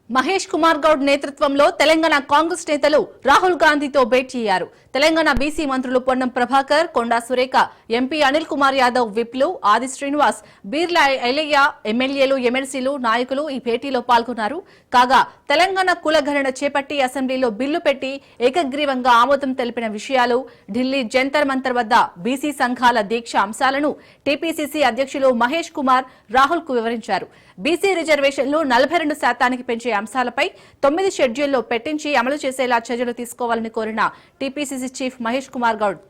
మహేష్ కుమార్ గౌడ్ నేతృత్వంలో తెలంగాణ కాంగ్రెస్ నేతలు రాహుల్ గాంధీతో భేటీ అయ్యారు. తెలంగాణ బీసీ మంత్రులు పొన్నం ప్రభాకర్, కొండా సురేఖ, ఎంపీ అనిల్ కుమార్ యాదవ్, విప్లు, ఆది శ్రీనివాస్, బీర్లా ఐలయ్య, ఎమ్మెల్యేలు, ఎమ్మెల్సీలు, నాయకులు ఈ భేటీలో పాల్గొన్నారు. కాగా తెలంగాణ కులగణన చేపట్టి అసెంబ్లీలో బిల్లు పెట్టి ఏకగ్రీవంగా ఆమోదం తెలిపిన విషయాలు, ఢిల్లీ జంతర్ మంతర్ వద్ద బీసీ సంఘాల దీక్ష అంశాలను టీపీసీసీ అధ్యక్షులు మహేష్ కుమార్ రాహుల్ కు వివరించారు. బీసీ రిజర్వేషన్లు 42% పెంచే అంశాలపై 9 షెడ్యూల్లో పెట్టించి అమలు చేసేలా చర్యలు తీసుకోవాలని కోరిన TPCC chief Mahesh Kumar Goud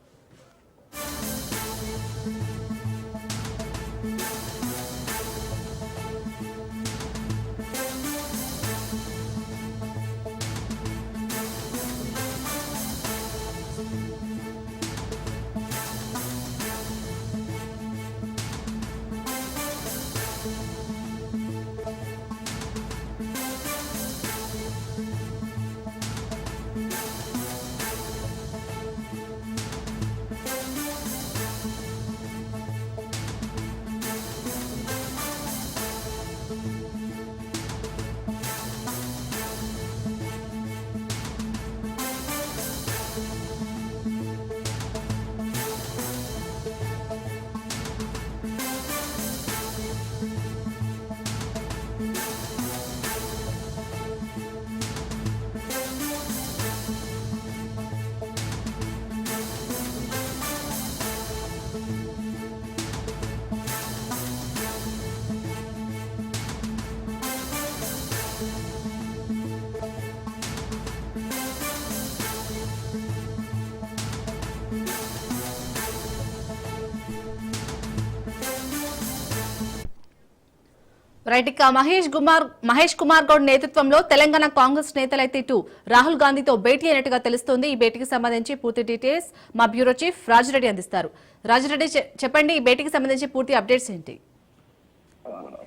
right. ఇక మహేష్ కుమార్ గౌడ్ నేతృత్వంలో తెలంగాణ కాంగ్రెస్ నేతలైతే ఇటు రాహుల్ గాంధీతో భేటీ అయినట్టుగా తెలుస్తోంది. ఈ భేటీకి సంబంధించి పూర్తి డీటెయిల్స్ మా బ్యూరో చీఫ్ రాజిరెడ్డి అందిస్తారు. రాజిరెడ్డి, చెప్పండి, ఈ భేటీకి సంబంధించి పూర్తి అప్డేట్స్ ఏంటి?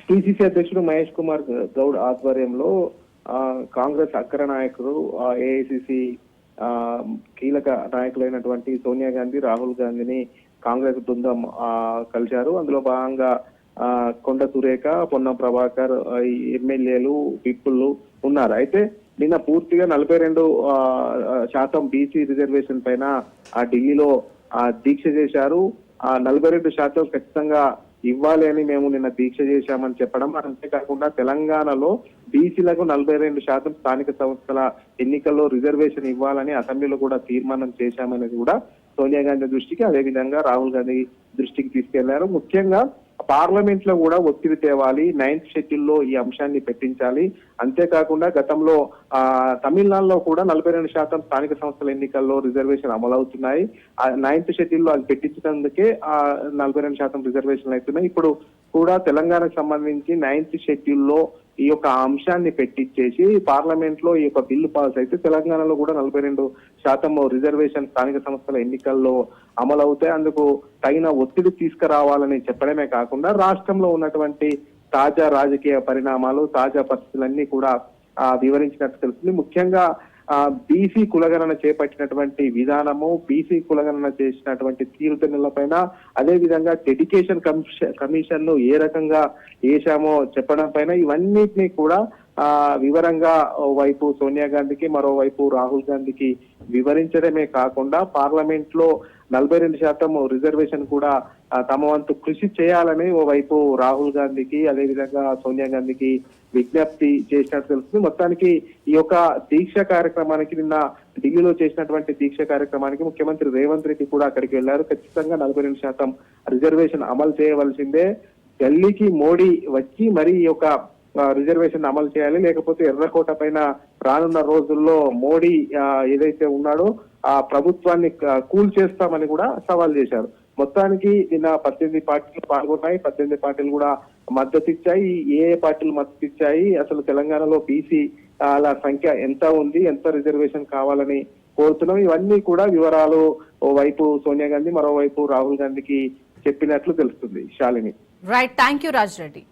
పిసిసి అధ్యక్షుడు మహేష్ కుమార్ గౌడ్ ఆధ్వర్యంలో కాంగ్రెస్ అగ్ర నాయకులు, ఏఐసిసి కీలక నాయకులైనటువంటి సోనియా గాంధీ, రాహుల్ గాంధీని కాంగ్రెస్ బృందం కలిశారు. అందులో భాగంగా కొండ సురేఖ, పొన్నం ప్రభాకర్, ఎమ్మెల్యేలు, విప్పులు ఉన్నారు. అయితే నిన్న పూర్తిగా 42% బీసీ రిజర్వేషన్ పైన ఢిల్లీలో దీక్ష చేశారు. 42% ఖచ్చితంగా ఇవ్వాలి అని మేము నిన్న దీక్ష చేశామని చెప్పడం, అంతేకాకుండా తెలంగాణలో బీసీలకు 42% స్థానిక సంస్థల ఎన్నికల్లో రిజర్వేషన్ ఇవ్వాలని అసెంబ్లీలో కూడా తీర్మానం చేశామనేది కూడా సోనియా గాంధీ దృష్టికి, అదేవిధంగా రాహుల్ గాంధీ దృష్టికి తీసుకెళ్లారు. ముఖ్యంగా పార్లమెంట్ లో కూడా ఒత్తిడి తేవాలి, 9th షెడ్యూల్లో ఈ అంశాన్ని పెట్టించాలి. అంతేకాకుండా గతంలో తమిళనాడులో కూడా 42% స్థానిక సంస్థల ఎన్నికల్లో రిజర్వేషన్ అమలవుతున్నాయి. 9th షెడ్యూల్లో అది పెట్టించినందుకే 42% రిజర్వేషన్లు అవుతున్నాయి. ఇప్పుడు కూడా తెలంగాణకు సంబంధించి 9th షెడ్యూల్లో ఈ యొక్క అంశాన్ని పెట్టించేసి పార్లమెంట్ లో ఈ యొక్క బిల్లు పాస్ అయితే తెలంగాణలో కూడా 42% రిజర్వేషన్ స్థానిక సంస్థల ఎన్నికల్లో అమలవుతాయి. అందుకు తగిన ఒత్తిడి తీసుకురావాలని చెప్పడమే కాకుండా రాష్ట్రంలో ఉన్నటువంటి తాజా రాజకీయ పరిణామాలు, తాజా పరిస్థితులన్నీ కూడా వివరించినట్టు తెలుస్తుంది. ముఖ్యంగా బీసీ కులగణన చేపట్టినటువంటి విధానము, బీసీ కులగణన చేసినటువంటి తీరుతెన్నులపైన, అదే విధంగా డెడికేషన్ కమిషన్ ను ఏ రకంగా వేశామో చెప్పడం పైన ఇవన్నిటినీ కూడా వివరంగా ఓవైపు సోనియా గాంధీకి, మరోవైపు రాహుల్ గాంధీకి వివరించడమే కాకుండా పార్లమెంట్ లో 42% రిజర్వేషన్ కూడా తమ వంతు కృషి చేయాలని ఓవైపు రాహుల్ గాంధీకి, అదేవిధంగా సోనియా గాంధీకి విజ్ఞప్తి చేసినట్టు తెలుస్తుంది. మొత్తానికి ఈ యొక్క దీక్ష కార్యక్రమానికి, నిన్న ఢిల్లీలో చేసినటువంటి దీక్ష కార్యక్రమానికి ముఖ్యమంత్రి రేవంత్ రెడ్డి కూడా అక్కడికి వెళ్లారు. ఖచ్చితంగా 42% రిజర్వేషన్ అమలు చేయవలసిందే, ఢిల్లీకి మోడీ వచ్చి మరి ఈ యొక్క రిజర్వేషన్ అమలు చేయాలి, లేకపోతే ఎర్రకోట పైన రానున్న రోజుల్లో మోడీ ఏదైతే ఉన్నాడో ఆ ప్రభుత్వాన్ని కూల్ చేస్తామని కూడా సవాల్ చేశారు. మొత్తానికి నిన్న 18 పార్టీలు పాల్గొన్నాయి. 18 పార్టీలు కూడా మద్దతు ఇచ్చాయి. ఏ పార్టీలు మద్దతు ఇచ్చాయి, అసలు తెలంగాణలో బీసీ సంఖ్య ఎంత ఉంది, ఎంత రిజర్వేషన్ కావాలని కోరుతున్నాం, ఇవన్నీ కూడా వివరాలు ఓవైపు సోనియా గాంధీ, మరోవైపు రాహుల్ గాంధీకి చెప్పినట్లు తెలుస్తుంది. Shalini. Right, thank you Raj Reddy.